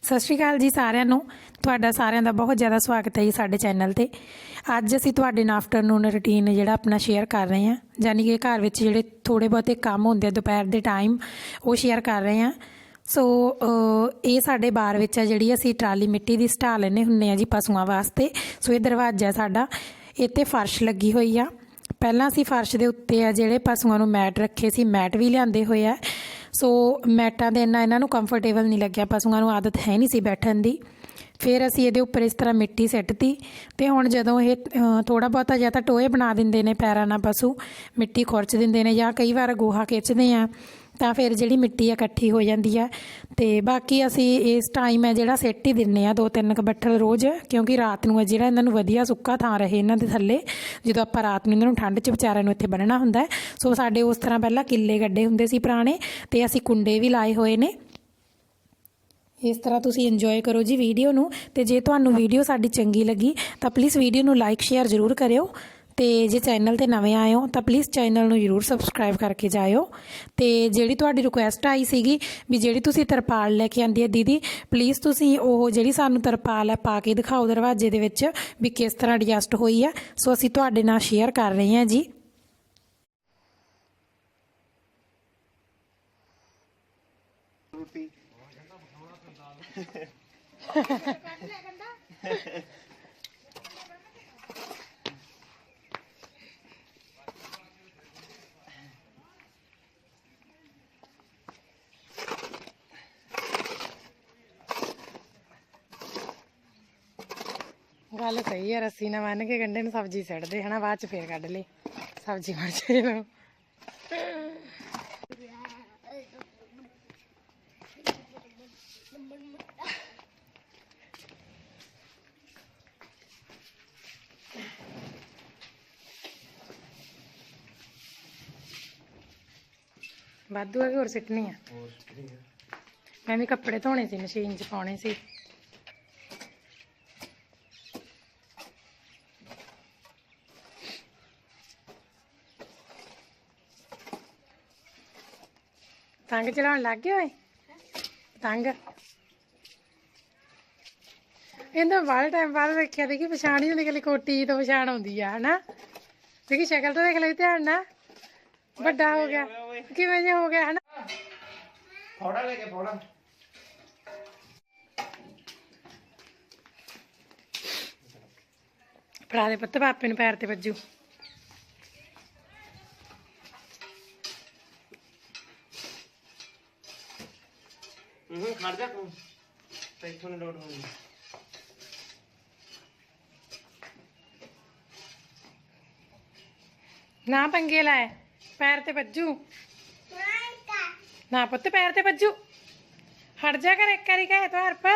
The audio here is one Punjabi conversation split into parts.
सत श्री अकाल जी सारिਆਂ ਨੂੰ ਤੁਹਾਡਾ ਸਾਰਿਆਂ ਦਾ बहुत ज़्यादा स्वागत है जी साडे चैनल ते। ਅੱਜ ਅਸੀਂ ਤੁਹਾਡੇ ਨਾਲ आफ्टरनून रूटीन ਜਿਹੜਾ ਆਪਣਾ ਸ਼ੇਅਰ ਕਰ ਰਹੇ ਹਾਂ, ਯਾਨੀ ਕਿ ਘਰ ਵਿੱਚ ਜਿਹੜੇ ਥੋੜੇ ਬਹੁਤੇ ਕੰਮ ਹੁੰਦੇ ਆ ਦੁਪਹਿਰ ਦੇ ਟਾਈਮ ਉਹ ਸ਼ੇਅਰ ਕਰ ਰਹੇ ਹਾਂ। ਸੋ ਇਹ ਸਾਡੇ ਬਾਰ ਵਿੱਚ ਆ ਜਿਹੜੀ ਅਸੀਂ ਟਰਾਲੀ ਮਿੱਟੀ ਦੀ ਸਟਾ ਲੈਂਦੇ ਹੁੰਦੇ ਆ ਜੀ ਪਸ਼ੂਆਂ ਵਾਸਤੇ। ਸੋ ਇਹ ਦਰਵਾਜ਼ਾ ਸਾਡਾ, ਇੱਥੇ ਫਰਸ਼ ਲੱਗੀ ਹੋਈ ਆ। ਪਹਿਲਾਂ ਅਸੀਂ ਫਰਸ਼ ਦੇ ਉੱਤੇ ਆ ਜਿਹੜੇ ਪਸ਼ੂਆਂ ਨੂੰ ਮੈਟ ਰੱਖੇ ਸੀ, ਮੈਟ ਵੀ ਲਿਆਂਦੇ ਹੋਏ ਆ। ਸੋ ਮੈਟਾਂ ਦੇ ਇੰਨਾ ਇਹਨਾਂ ਨੂੰ ਕੰਫਰਟੇਬਲ ਨਹੀਂ ਲੱਗਿਆ, ਪਸ਼ੂਆਂ ਨੂੰ ਆਦਤ ਹੈ ਨਹੀਂ ਸੀ ਬੈਠਣ ਦੀ। ਫਿਰ ਅਸੀਂ ਇਹਦੇ ਉੱਪਰ ਇਸ ਤਰ੍ਹਾਂ ਮਿੱਟੀ ਸਿੱਟਤੀ ਅਤੇ ਹੁਣ ਜਦੋਂ ਇਹ ਥੋੜ੍ਹਾ ਬਹੁਤਾ ਜਾਂ ਤਾਂ ਟੋਏ ਬਣਾ ਦਿੰਦੇ ਨੇ ਪੈਰਾਂ ਨਾਲ ਪਸ਼ੂ, ਮਿੱਟੀ ਖੁਰਚ ਦਿੰਦੇ ਨੇ, ਜਾਂ ਕਈ ਵਾਰ ਗੋਹਾ ਖਿੱਚਦੇ ਆ ਤਾਂ ਫਿਰ ਜਿਹੜੀ ਮਿੱਟੀ ਆ ਇਕੱਠੀ ਹੋ ਜਾਂਦੀ ਆ। ਅਤੇ ਬਾਕੀ ਅਸੀਂ ਇਸ ਟਾਈਮ ਹੈ ਜਿਹੜਾ ਸਿੱਟ ਹੀ ਦਿੰਦੇ ਹਾਂ 2-3 ਕੁ ਬੱਠਲ ਰੋਜ਼, ਕਿਉਂਕਿ ਰਾਤ ਨੂੰ ਜਿਹੜਾ ਇਹਨਾਂ ਨੂੰ ਵਧੀਆ ਸੁੱਕਾ ਥਾਂ ਰਹੇ ਇਹਨਾਂ ਦੇ ਥੱਲੇ, ਜਦੋਂ ਆਪਾਂ ਰਾਤ ਨੂੰ ਇਹਨਾਂ ਨੂੰ ਠੰਡ 'ਚ ਵਿਚਾਰਿਆਂ ਨੂੰ ਇੱਥੇ ਬੰਨ੍ਹਣਾ ਹੁੰਦਾ। ਸੋ ਸਾਡੇ ਉਸ ਤਰ੍ਹਾਂ ਪਹਿਲਾਂ ਕਿੱਲੇ ਗੱਡੇ ਹੁੰਦੇ ਸੀ ਪੁਰਾਣੇ, ਅਤੇ ਅਸੀਂ ਕੁੰਡੇ ਵੀ ਲਾਏ ਹੋਏ ਨੇ। ਇਸ ਤਰ੍ਹਾਂ ਤੁਸੀਂ ਇੰਜੋਏ ਕਰੋ ਜੀ ਵੀਡੀਓ ਨੂੰ। ਅਤੇ ਜੇ ਤੁਹਾਨੂੰ ਵੀਡੀਓ ਸਾਡੀ ਚੰਗੀ ਲੱਗੀ ਤਾਂ ਪਲੀਜ਼ ਵੀਡੀਓ ਨੂੰ ਲਾਈਕ ਸ਼ੇਅਰ ਜ਼ਰੂਰ ਕਰਿਓ। ਅਤੇ ਜੇ ਚੈਨਲ 'ਤੇ ਨਵੇਂ ਆਏ ਹੋ ਤਾਂ ਪਲੀਜ਼ ਚੈਨਲ ਨੂੰ ਜ਼ਰੂਰ ਸਬਸਕ੍ਰਾਈਬ ਕਰਕੇ ਜਾਇਓ। ਅਤੇ ਜਿਹੜੀ ਤੁਹਾਡੀ ਰਿਕੁਐਸਟ ਆਈ ਸੀਗੀ ਵੀ ਜਿਹੜੀ ਤੁਸੀਂ ਤਰਪਾਲ ਲੈ ਕੇ ਆਂਦੀ ਹੈ ਦੀਦੀ, ਪਲੀਜ਼ ਤੁਸੀਂ ਉਹ ਜਿਹੜੀ ਸਾਨੂੰ ਤਰਪਾਲ ਹੈ ਪਾ ਕੇ ਦਿਖਾਓ ਦਰਵਾਜ਼ੇ ਦੇ ਵਿੱਚ ਵੀ ਕਿਸ ਤਰ੍ਹਾਂ ਐਡਜਸਟ ਹੋਈ ਹੈ। ਸੋ ਅਸੀਂ ਤੁਹਾਡੇ ਨਾਲ ਸ਼ੇਅਰ ਕਰ ਰਹੇ ਹਾਂ ਜੀ। ਗੱਲ ਸਹੀ ਹੈ, ਰੱਸੀ ਨਾਲ ਬੰਨ੍ਹ ਕੇ ਗੰਢੇ ਨੂੰ ਸਬਜ਼ੀ ਸਿੱਟਦੇ ਹਨਾ, ਬਾਅਦ 'ਚ ਫੇਰ ਕੱਢ ਲਈ ਸਬਜ਼ੀ ਮਰ ਜੇ ਨੂੰ। ਵਾਧੂ ਆ ਕਿ ਹੋਰ ਸਿੱਟਣੀ ਆ? ਮੈਂ ਵੀ ਕੱਪੜੇ ਧੋਣੇ ਸੀ, ਮਸ਼ੀਨ 'ਚ ਪਾਉਣੇ ਸੀ। ਪਤੰਗ ਚਲਾਉਣ ਲੱਗ ਗਏ ਹੋਏ? ਪਤੰਗ ਇਹਦਾ ਬਾਹਲੇ ਟਾਈਮ ਬਾਅਦ ਦੇਖਿਆ, ਦੇਖੀ ਪਛਾਣ ਹੀ ਹੁੰਦੀ, ਕੱਲੀ ਕੋਟੀ ਤੋਂ ਪਛਾਣ ਆਉਂਦੀ ਆ ਹਨਾ। ਦੇਖੀ ਸ਼ਕਲ ਤੋਂ ਦੇਖ ਲਈ ਧਿਆਨ ਨਾਲ, ਵੱਡਾ ਹੋ ਗਿਆ ਕਿਵੇਂ ਜਿਹਾ ਹੋ ਗਿਆ ਹਨਾ। ਫੋੜਾ ਲੈ ਕੇ ਫੋੜਾ ਫੜਾ ਦੇ ਪੁੱਤ, ਪਾਪੇ ਨੂੰ ਪੈਰ ਤੇ ਵੱਜੂ। ਖੜ ਜਾ ਤੂੰ, ਤੈਨੂੰ ਨੀ ਲੋੜ ਹੋਣੀ। ਨਾ ਪੰਗੇ ਲਾਏ, ਪੈਰ ਤੇ ਵੱਜੂ ਨਾ ਪੁੱਤ, ਪੈਰ ਤੇ ਵੱਜੂ। ਹਟ ਜਾ ਕਰ ਇੱਕ ਵਾਰੀ ਕਹੇ ਤਾਂ ਹਰਪ।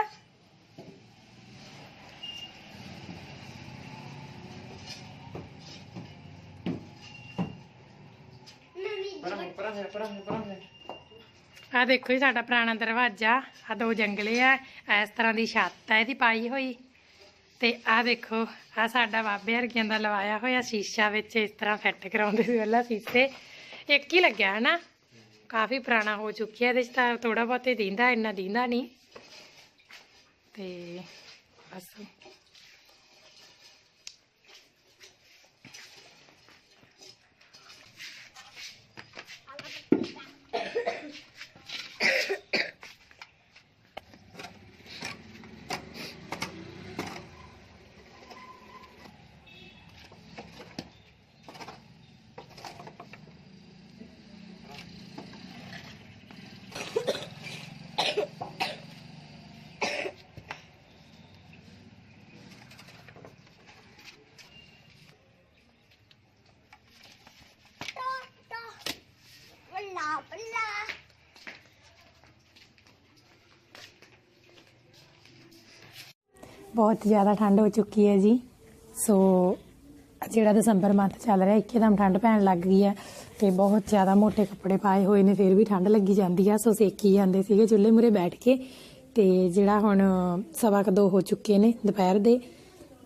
ਆ ਦੇਖੋ ਜੀ ਸਾਡਾ ਪੁਰਾਣਾ ਦਰਵਾਜ਼ਾ, ਆ 2 ਜੰਗਲੇ ਆ, ਇਸ ਤਰ੍ਹਾਂ ਦੀ ਛੱਤ ਆ ਇਹਦੀ ਪਾਈ ਹੋਈ। ਤੇ ਆ ਦੇਖੋ ਆ ਸਾਡਾ ਬਾਬੇ ਹਰਗਿਆਂ ਦਾ ਲਵਾਇਆ ਹੋਇਆ ਸ਼ੀਸ਼ਾ, ਵਿੱਚ ਇਸ ਤਰ੍ਹਾਂ ਫਿੱਟ ਕਰਾਉਂਦੇ ਸੀ ਪਹਿਲਾਂ ਸ਼ੀਸ਼ੇ। ਇੱਕ ਹੀ ਲੱਗਿਆ ਹੈ ਨਾ, ਕਾਫੀ ਪੁਰਾਣਾ ਹੋ ਚੁੱਕਿਆ, ਇਹਦੇ 'ਚ ਤਾਂ ਥੋੜ੍ਹਾ ਬਹੁਤ ਹੀ ਦੀਂਦਾ, ਇੰਨਾ ਦੀਂਦਾ ਨਹੀਂ। ਤੇ ਬਸ बहुत ज़्यादा ठंड हो चुकी है जी। सो ਜਿਹੜਾ ਦਸੰਬਰ ਮੰਥ ਚੱਲ ਰਿਹਾ ਇੱਕਦਮ ਠੰਡ ਪੈਣ ਲੱਗ ਗਈ ਹੈ ਤੇ ਬਹੁਤ ਜ਼ਿਆਦਾ ਮੋਟੇ ਕੱਪੜੇ ਪਾਏ ਹੋਏ ਨੇ, ਫਿਰ ਵੀ ਠੰਡ ਲੱਗੀ ਜਾਂਦੀ ਆ। ਸੋ ਸੇਕੀ ਜਾਂਦੇ ਸੀਗੇ ਚੁੱਲ੍ਹੇ ਮੂਰੇ ਬੈਠ ਕੇ। ਤੇ ਜਿਹੜਾ ਹੁਣ 1:15 ਹੋ ਚੁੱਕੇ ਨੇ ਦੁਪਹਿਰ ਦੇ,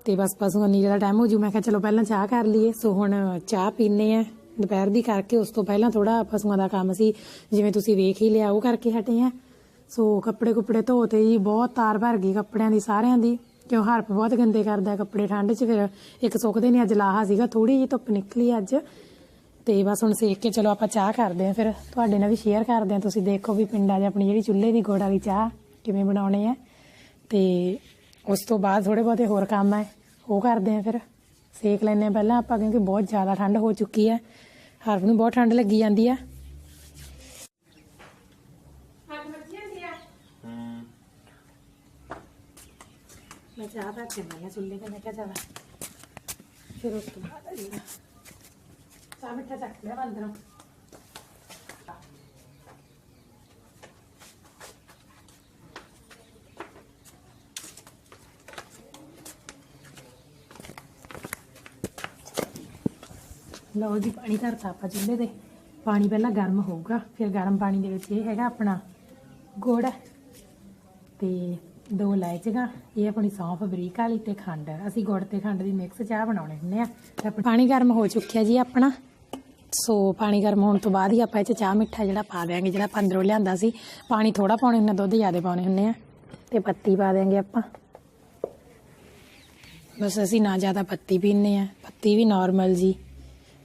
ਤੇ ਬਸ ਪਸ਼ੂਆਂ ਨੀਰੇ ਦਾ ਟਾਈਮ ਹੋ ਜੂ। ਮੈਂ ਕਿਹਾ ਚਲੋ ਪਹਿਲਾਂ ਚਾਹ ਕਰ ਲਈਏ। ਸੋ ਹੁਣ ਚਾਹ ਪੀਂਦੇ ਆ ਦੁਪਹਿਰ ਦੀ ਕਰਕੇ। ਉਸ ਤੋਂ ਪਹਿਲਾਂ ਥੋੜਾ ਪਸ਼ੂਆਂ ਦਾ ਕੰਮ ਸੀ, ਜਿਵੇਂ ਤੁਸੀਂ ਵੇਖ ਹੀ ਲਿਆ, ਉਹ ਕਰਕੇ ਹਟੇ ਆ। ਸੋ ਕੱਪੜੇ ਕੁੱਪੜੇ ਧੋਤੇ ਜੀ, ਬਹੁਤ ਤਾਰ ਭਰ ਗਈ ਕੱਪੜਿਆਂ ਦੀ ਸਾਰਿਆਂ ਦੀ, ਕਿਉਂ ਹਰਪ ਬਹੁਤ ਗੰਦੇ ਕਰਦਾ ਕੱਪੜੇ ਠੰਡ 'ਚ। ਫਿਰ ਇੱਕ ਸੁੱਕਦੇ ਨਹੀਂ, ਅੱਜ ਲਾਹਾ ਸੀਗਾ, ਥੋੜੀ ਜਿਹੀ ਧੁੱਪ ਨਿਕਲੀ ਅੱਜ। ਤੇ ਬਸ ਹੁਣ ਸੇਕ ਕੇ ਚਲੋ ਆਪਾਂ ਚਾਹ ਕਰਦੇ ਹਾਂ, ਫਿਰ ਤੁਹਾਡੇ ਨਾਲ ਵੀ ਸ਼ੇਅਰ ਕਰਦੇ ਹਾਂ। ਤੁਸੀਂ ਦੇਖੋ ਵੀ ਪਿੰਡਾਂ 'ਚ ਆਪਣੀ ਜਿਹੜੀ ਚੁੱਲ੍ਹੇ ਦੀ ਗੁੜ ਵਾਲੀ ਚਾਹ ਕਿਵੇਂ ਬਣਾਉਣੇ ਆ। ਤੇ ਉਸ ਤੋਂ ਬਾਅਦ ਥੋੜੇ ਬਹੁਤੇ ਹੋਰ ਕੰਮ ਹੈ ਉਹ ਕਰਦੇ ਹਾਂ, ਫਿਰ ਸੇਕ ਲੈਂਦੇ ਹਾਂ ਪਹਿਲਾਂ ਆਪਾਂ, ਕਿਉਂਕਿ ਬਹੁਤ ਜ਼ਿਆਦਾ ਠੰਡ ਹੋ ਚੁੱਕੀ ਹੈ। ਹਰਪ ਨੂੰ ਬਹੁਤ ਠੰਡ ਲੱਗੀ ਜਾਂਦੀ ਆ। मैं चाह रख के मैं चुल्ले पे, मैं क्या चला फिर उसके बाद चाह मिठा चख लिया अंदरों। लो जी पानी धरता आप चुल्हे ते। पानी पहला गर्म होगा, फिर गर्म पानी दे विच ये हैगा अपना गुड़ ते 2 इलायचियां, ये अपनी सौंफ बरीक वाली ते खंड। असीं गुड़ ते खंड दी मिक्स चाह बनाउणे हुंदे आ। पानी गर्म हो चुकिया जी अपना। सो पानी गर्म होने तो बाद ही आपां इह च चाह मिठा जिहड़ा पा देंगे, जिहड़ा आपां अंदरों लिआंदा सी। पानी थोड़ा पाउणे हुंदे, दुध ज़्यादा पाउणे हुंदे आ। ते पत्ती पा देंगे आपां, बस असीं ना ज़्यादा पत्ती पीने आ, पत्ती भी नॉर्मल जी।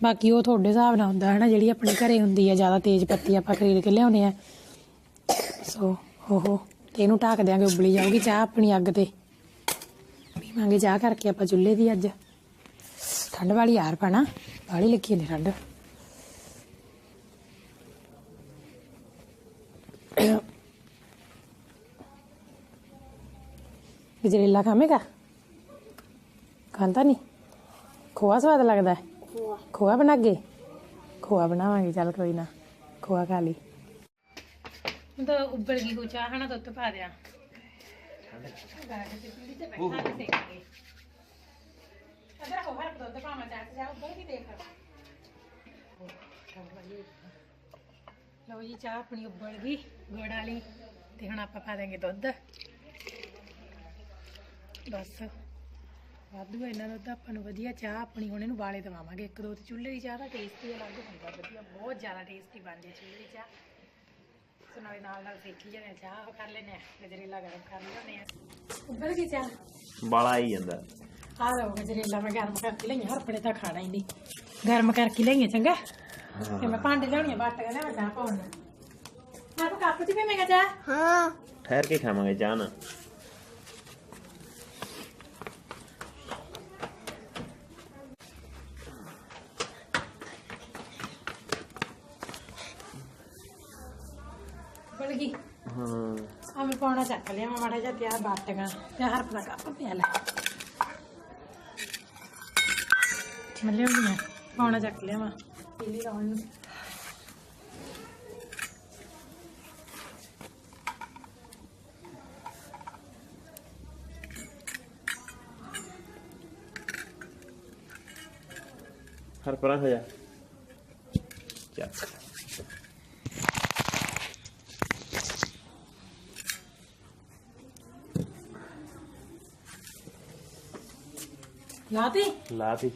बाकी वो तुहाडे हिसाब नाल हुंदा है ना, जिहड़ी अपने घरे हुंदी है ज़्यादा तेज़ पत्ती आपां खरीद के लिआउने आ। सो ओहो ते इहनूं ढक देंगे, उबली जाऊगी चाह अपनी अग ते। पीवांगे चाह करके आपां चुल्हे दी। अज ठंड वाली यार पाना बाहली लगी नहीं ठंड। गजरेला खावेगा? खांदा नहीं? खोआ स्वाद लगता है? खोआ बनागे? खोआ बनावांगे, चल कोई ना, खोआ खा ली। तो उबल गई चाह है ना, दुध पा दिया। लो जी चाह अपनी उबल गई गुड़ वाली, ते हुण आपां पा देंगे दुध। बस वाधू है इन्ना दुध आपां नूं, वधिया चाह अपनी हुण इहनूं वाले दवावांगे। 1-2 चुल्हे की चाह का टेस्ट ही अलग हुंदा, वधिया बहुत ज़्यादा टेस्टी बनदी चुल्हे की चाह। सो नाल नाल सेकी जाने चाह कर लेने, गजरेला गर्म कर लेने। उबल गई चाह बाला ही जांदा। आ लो गजरेला मैं गर्म करके लई, हरपड़े तां खाना ही नहीं, गर्म करके लई चंगा। ते मैं भांडे लिआउणी बट के मैं चाह पाउणी। मैं कप च पीवेंगा चाह? हाँ ठहर के खावांगे चाह ना। उबल गई। हाँ मैं पौना चक लिया, मैं माड़ा जा त्यार बाटगा ते हरप दा कप पिया लै। मैं लिआउणी मैं पौना चक लिया, मैं पीली लाउणी। हर परा हो जा चक। लाती लाती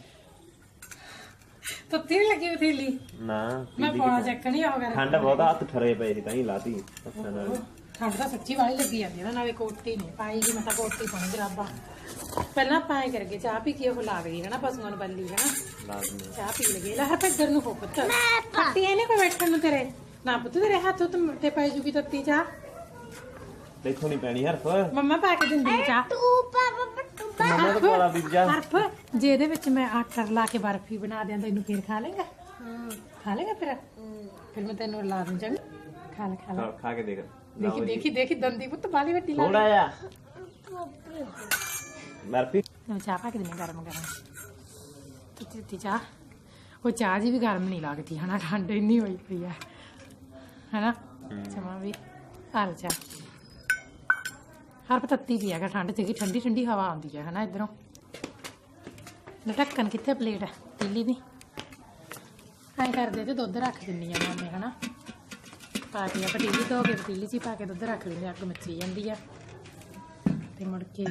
तो तेल लगी हुई थैली ना, मैं पौना चक नहीं होगा। ठंड बहुत हाथ ठरे पे ताई लाती। ठंड तो सच्ची वाली लगी जाती है ना, नाले कोटी नहीं पाई कि मैं कोटी पानी जराबा। पहला पाए करके चाह पी के ला गई है ना, पशुओं ने बल्ली है ना, चाह पी लगी ला हर इधर हो पुत खट्टी है कोई बैठन नु तेरे ना पुत, तेरे हाथों तो मिठे पाई जूगी तत्ती चाह। देखो नहीं पैनी हरफ, मम्मा पा के दिंदी चाह। मम्मा तो बड़ा बीजा हरफ जेदे विच मैं आटा ला के बर्फी बना दियां तैनू फिर खा लेगा? खा लेगा फिर मैं तेनू ला दूं चंगा। खा ले खा ले, खा के देख। देखी देखी देखी दंदी पुत बाली वड्डी ला थोड़ा या बर्फी चाह पा के देने गर्म गर्म तत्ती चाह। वो चाह जी भी गर्म नहीं लगती है ना, ठंड इन्नी हुई पई है ना। चमा भी हाल चाह ਹਰਪ ਤੱਤੀ ਵੀ ਹੈਗਾ, ਠੰਡ ਸੀਗੀ, ਠੰਡੀ ਠੰਡੀ ਹਵਾ ਆਉਂਦੀ ਹੈ ਹਨਾ ਇੱਧਰੋਂ। ਢੱਕਣ ਕਿੱਥੇ, ਪਲੇਟ ਹੈ ਪੀਲੀ ਦੀ। ਐਂ ਕਰਦੇ ਤੇ ਦੁੱਧ ਰੱਖ ਦਿੰਦੀ ਆ ਮਾਮੇ ਹਨਾ, ਪਾ ਕੇ ਪਤੀਲੀ ਧੋ ਕੇ ਪਤੀਲੀ 'ਚ ਹੀ ਪਾ ਕੇ ਦੁੱਧ ਰੱਖ ਦਿੰਦੇ, ਅੱਗ ਮੱਚੀ ਜਾਂਦੀ ਆ ਤੇ ਮੁੜ ਕੇ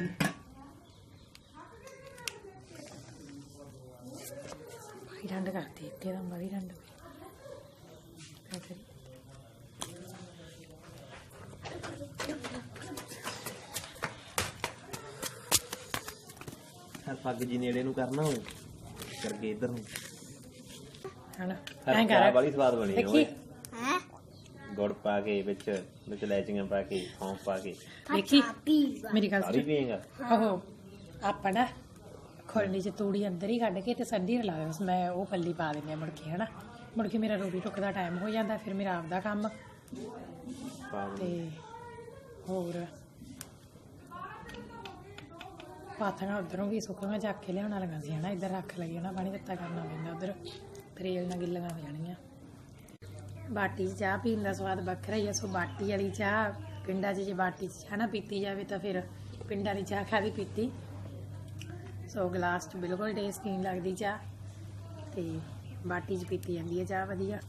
ਬਾਈ ਠੰਡ ਕਰਦੀ ਇੱਥੇ ਤਾਂ ਬੜੀ ਠੰਡ ਪੱਗ ਜੀ ਨੇੜੇ ਨੂੰ ਕਰਨਾ ਹੋਵੇ ਕਰਕੇ ਇੱਧਰ ਨੂੰ ਹਨਾ। ਐਂ ਕਰ, ਬੜੀ ਸਵਾਦ ਬਣੀ ਦੇਖੀ ਗੁੜ ਪਾ ਕੇ ਵਿੱਚ ਇਲਾਇਚੀਆਂ ਪਾ ਕੇ, ਸੌਂਫ ਪਾ ਕੇ। ਦੇਖੀ ਮੇਰੀ ਗੱਲ ਸਾਰੀ ਪੀਏਗਾ। ਆਹੋ ਆਪਾਂ ਨਾ ਖੋਲਣੀ 'ਚ ਤੂੜੀ ਅੰਦਰ ਹੀ ਕੱਢ ਕੇ ਤੇ ਸੰਡੀ ਰਲਾ ਦੇ, ਬਸ ਮੈਂ ਉਹ ਪੱਲੀ ਪਾ ਦਿੰਦੀ ਆ ਮੁੜ ਕੇ ਹਨਾ। ਮੁੜ ਕੇ ਮੇਰਾ ਰੋਟੀ ਟੁੱਕ ਦਾ ਟਾਈਮ ਹੋ ਜਾਂਦਾ, ਫਿਰ ਮੇਰਾ ਆਪਦਾ ਕੰਮ ਤੇ ਹੋਰ ਪਾਥੀਆਂ ਉੱਧਰੋਂ ਵੀ ਸੁੱਕੀਆਂ ਚੱਕ ਕੇ ਲਿਆਉਣਾ ਲਗਾ ਸੀ ਹਨਾ, ਇੱਧਰ ਰੱਖ ਲਈ ਹਨਾ, ਪਾਣੀ ਦਿੱਤਾ ਕਰਨਾ ਪੈਂਦਾ ਉੱਧਰ, ਫਰੇਲ ਨਾਲ ਗਿੱਲੀਆਂ ਹੋ ਜਾਣੀਆਂ। ਬਾਟੀ 'ਚ ਚਾਹ ਪੀਣ ਦਾ ਸਵਾਦ ਵੱਖਰਾ ਹੀ ਆ। ਸੋ ਬਾਟੀ ਵਾਲੀ ਚਾਹ ਪਿੰਡਾਂ 'ਚ ਜੇ ਬਾਟੀ 'ਚ ਚਾਹ ਨਾ ਪੀਤੀ ਜਾਵੇ ਤਾਂ ਫਿਰ ਪਿੰਡਾਂ ਦੀ ਚਾਹ ਖਾਦੀ ਪੀਤੀ। ਸੋ ਗਲਾਸ 'ਚ ਬਿਲਕੁਲ ਟੇਸਟ ਨਹੀਂ ਲੱਗਦੀ ਚਾਹ, ਤੇ ਬਾਟੀ 'ਚ ਪੀਤੀ ਜਾਂਦੀ ਹੈ ਚਾਹ ਵਧੀਆ।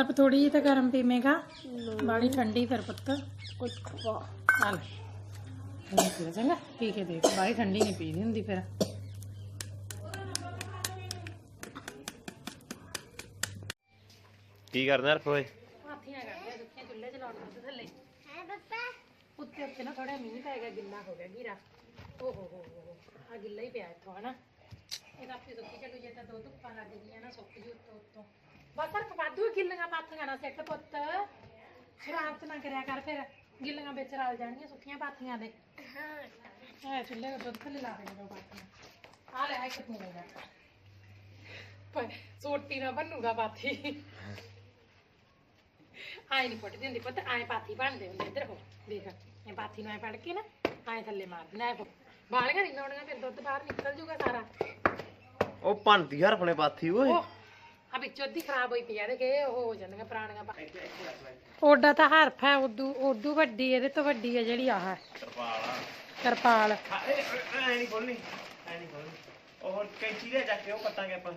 अब थोड़ी जी तो गर्म पीवेगा, बाड़ी ठंडी फिर पुत्त चल चंगा पी के देख, बाड़ी ठंडी नहीं पीनी होंगी फिर। की करना यार कोई हाथियां करदे दुखियां चुल्हे च लाउण दुद्ध थल्ले है पापा उत्ते उत्ते ना थोड़ा मींह पै गया, गिल्ला हो गया घेरा। ओ हो आ गिल्ला ही पिया इत्थों है ना, ਇਹ ਆਪੇ ਸੁੱਕੀ ਚੱਲੂ ਜੇ ਤਾਂ ਦੋ ਧੁੱਪਾਂ ਲੱਗ ਗਈਆਂ ਨਾ ਸੁੱਕ ਜੂ ਉੱਤੋਂ ਉੱਤੋਂ। ਬਸ ਹਰ ਵਾਧੂ ਗਿੱਲੀਆਂ ਪਾਥੀਆਂ ਨਾ ਸਿੱਟ ਪੁੱਤ, ਸ਼ਰਾਰਤ ਨਾ ਕਰਿਆ ਕਰ, ਫਿਰ ਗਿੱਲੀਆਂ ਵਿੱਚ ਰਲ ਜਾਣਗੀਆਂ ਸੁੱਕੀਆਂ ਪਾਥੀਆਂ ਦੇ। ਹਾਂ ਚੁੱਲ੍ਹੇ ਦੇ ਦੁੱਧ ਥੱਲੇ ਲਾ ਦੇ ਦੋ ਪਾਥੀਆਂ। ਆ ਲੈ ਇੱਕ ਪੂਰਾ ਪਰ ਸੋਟੀ ਨਾ ਬਣੂਗਾ ਪਾਥੀ, ਆਏ ਨਹੀਂ ਫੁੱਟਦੀ ਹੁੰਦੀ ਪੁੱਤ, ਆਏ ਪਾਥੀ ਬਣਦੇ ਹੁੰਦੇ। ਇੱਧਰ ਹੋ ਦੇਖ, ਇਹ ਪਾਥੀ ਨੂੰ ਐ ਫੜ ਕੇ ਨਾ ਆਏ ਥੱਲੇ ਮਾਰ ਦੇਣਾ, ਬਾਲੀਆਂ ਨਹੀਂ ਲਾਉਣੀਆਂ, ਫਿਰ ਦੁੱਧ ਬਾਹਰ ਨਿਕਲ ਜੂਗਾ ਸਾਰਾ। ਉਹ ਭੰਨਦੀ ਯਾਰ ਆਪਣੇ ਪਾਥੀ ਓਏ, ਆ ਵਿੱਚੋਂ ਅੱਧੀ ਖਰਾਬ ਹੋਈ ਪਈ ਆ, ਦੇਖ ਇਹ ਹੋ ਜਾਂਦੀਆਂ ਪੁਰਾਣੀਆਂ। ਓਡਾ ਤਾਂ ਹਰਫ ਹੈ, ਉਦੋਂ ਵੱਡੀ, ਇਹਦੇ ਤੋਂ ਵੱਡੀ ਹੈ ਜਿਹੜੀ ਆਹ ਤਰਪਾਲ। ਐ ਨਹੀਂ ਖੋਲਣੀ, ਐ ਨਹੀਂ ਖੋਲਣੀ, ਉਹ ਕੈਂਚੀ ਲੈ ਜਾ ਕੇ ਉਹ ਕੱਟਾਂਗੇ ਆਪਾਂ।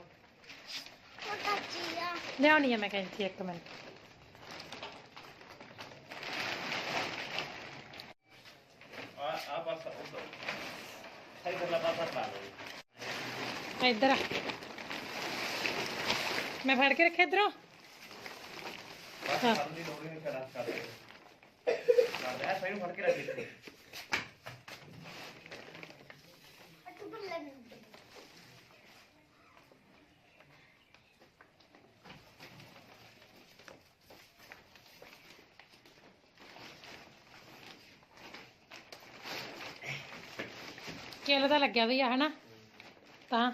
ਲਿਆਉਣੀ ਆ ਮੈਂ ਕੈਂਚੀ, ਇੱਕ ਮਿੰਟ। ਆ ਪਾਸਾ ਉਧਰ ਇਧਰਲਾ ਪਾਸਾ ਪਾ ਲਓ ਇੱਧਰ ਆ, ਮੈਂ ਫੜ ਕੇ ਰੱਖਿਆ ਇੱਧਰੋਂ। ਹਾਂ ਦੀ ਲੋੜੀ ਨਹੀਂ ਕਰਾ ਸਕਦੇ ਯਾਰ, ਸਹੀ ਫੜ ਕੇ ਰੱਖ ਇੱਥੇ। ਕਿੱਲ ਤਾਂ ਲੱਗਿਆ ਵੀ ਆ ਹਨਾ, ਤਾਂ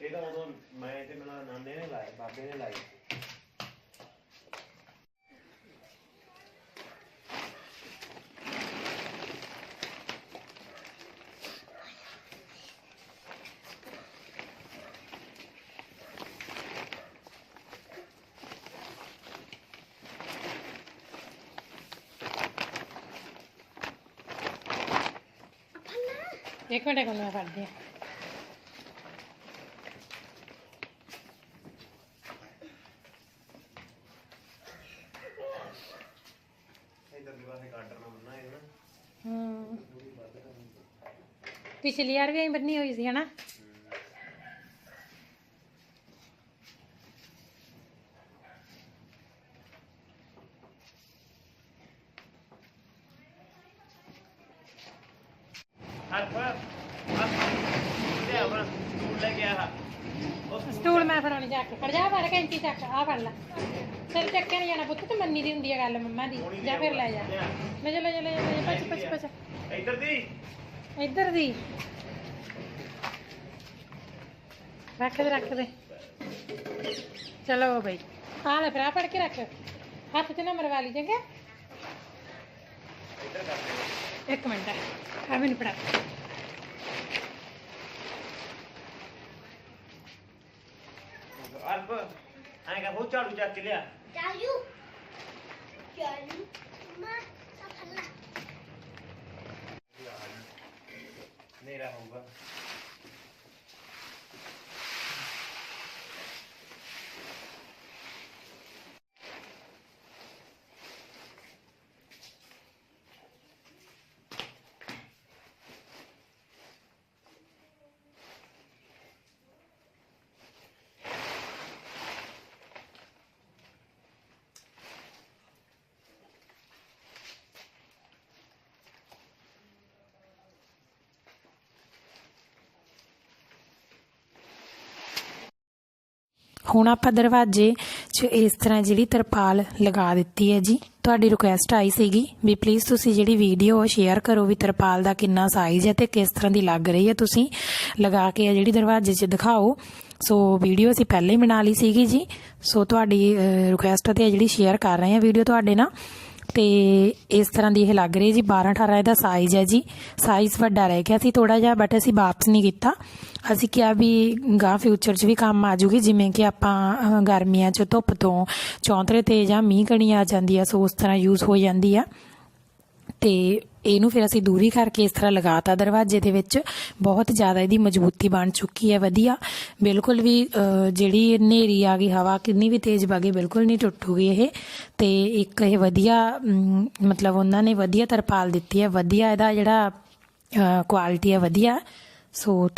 ਇਹ ਤਾਂ ਉਦੋਂ ਮੈਂ ਤੇ ਮੇਰਾ ਨਾਨੇ ਨੇ ਲਾਇਆ, ਬਾਬੇ ਨੇ ਲਾਇਆ। एक मिनट को मैं कर दिया। पिछली बार भी यही बनी हुई थी है ना। स्टूल मैं फड़ाने जाके फड़ जा, पर कैंची चक आ फड़ ला, सिर चक्के नहीं जाना पुत्त, तो मन्नी दी हुंदी है गल मम्मा दी। जा फिर ले जा, ले जा ले जा ले जा, पछ पछ पछ इधर दी रख दे रख दे। चलो भाई आ ले फिर आ फड़ के रख। हाथ से ना मरवा लीजिएगा। इधर कर दे। एक मिनट है मैंने पढ़ा। अल्प आएगा वो चालू चक लिया चालू चालू मां सफला मेरा होगा। ਹੁਣ ਆਪਾਂ ਦਰਵਾਜ਼ੇ 'ਚ ਇਸ ਤਰ੍ਹਾਂ ਜਿਹੜੀ ਤਰਪਾਲ ਲਗਾ ਦਿੱਤੀ ਹੈ ਜੀ। ਤੁਹਾਡੀ ਰਿਕੁਐਸਟ ਆਈ ਸੀਗੀ ਵੀ ਪਲੀਜ਼ ਤੁਸੀਂ ਜਿਹੜੀ ਵੀਡੀਓ ਸ਼ੇਅਰ ਕਰੋ ਵੀ ਤਰਪਾਲ ਦਾ ਕਿੰਨਾ ਸਾਈਜ਼ ਹੈ ਤੇ ਕਿਸ ਤਰ੍ਹਾਂ ਦੀ ਲੱਗ ਰਹੀ ਹੈ, ਤੁਸੀਂ ਲਗਾ ਕੇ ਆ ਜਿਹੜੀ ਦਰਵਾਜ਼ੇ 'ਚ ਦਿਖਾਓ। ਸੋ ਵੀਡੀਓ ਅਸੀਂ ਪਹਿਲਾਂ ਹੀ ਬਣਾ ਲਈ ਸੀਗੀ ਜੀ। ਸੋ ਤੁਹਾਡੀ ਰਿਕੁਐਸਟ ਤੇ ਜਿਹੜੀ ਸ਼ੇਅਰ ਕਰ ਰਹੇ ਹਾਂ ਵੀਡੀਓ ਤੁਹਾਡੇ ਨਾਲ। ਤੇ ਇਸ ਤਰ੍ਹਾਂ ਦੀ ਇਹ ਲੱਗ ਰਹੀ ਜੀ। 12-18 ਇਹਦਾ ਸਾਈਜ਼ ਹੈ ਜੀ। ਸਾਈਜ਼ ਵੱਡਾ ਰਹਿ ਗਿਆ ਸੀ ਥੋੜਾ ਜਿਹਾ, ਬਟ ਅਸੀਂ ਵਾਪਸ ਨਹੀਂ ਕੀਤਾ। ਅਸੀਂ ਕਿਹਾ ਵੀ ਗਾਂ ਫਿਊਚਰ 'ਚ ਵੀ ਕੰਮ ਆ ਜੂਗੀ, ਜਿਵੇਂ ਕਿ ਆਪਾਂ ਗਰਮੀਆਂ 'ਚ ਧੁੱਪ ਤੋਂ ਚੌਂਤਰੇ ਤੇ ਜਾਂ ਮੀਂਹ ਕਣੀ ਆ ਜਾਂਦੀ ਆ, ਸੋ ਉਸ ਤਰ੍ਹਾਂ ਯੂਜ਼ ਹੋ ਜਾਂਦੀ ਆ। ਤੇ ਇਹਨੂੰ ਫਿਰ ਅਸੀਂ ਦੂਰੀ ਕਰਕੇ ਇਸ ਤਰ੍ਹਾਂ ਲਗਾਤਾ ਦਰਵਾਜ਼ੇ ਦੇ ਵਿੱਚ। ਬਹੁਤ ਜ਼ਿਆਦਾ ਇਹਦੀ ਮਜ਼ਬੂਤੀ ਬਣ ਚੁੱਕੀ ਹੈ, ਵਧੀਆ। ਬਿਲਕੁਲ ਵੀ ਜਿਹੜੀ ਹਨੇਰੀ ਆ ਗਈ, ਹਵਾ ਕਿੰਨੀ ਵੀ ਤੇਜ਼ ਵਗੇ, ਬਿਲਕੁਲ ਨਹੀਂ ਟੁੱਟੂਗੀ ਇਹ। ਤੇ ਇੱਕ ਇਹ ਵਧੀਆ ਮਤਲਬ ਉਹਨਾਂ ਨੇ ਵਧੀਆ ਤਰਪਾਲ ਦਿੱਤੀ ਹੈ, ਵਧੀਆ ਇਹਦਾ ਜਿਹੜਾ ਕੁਆਲਿਟੀ ਹੈ ਵਧੀਆ। ਸੋ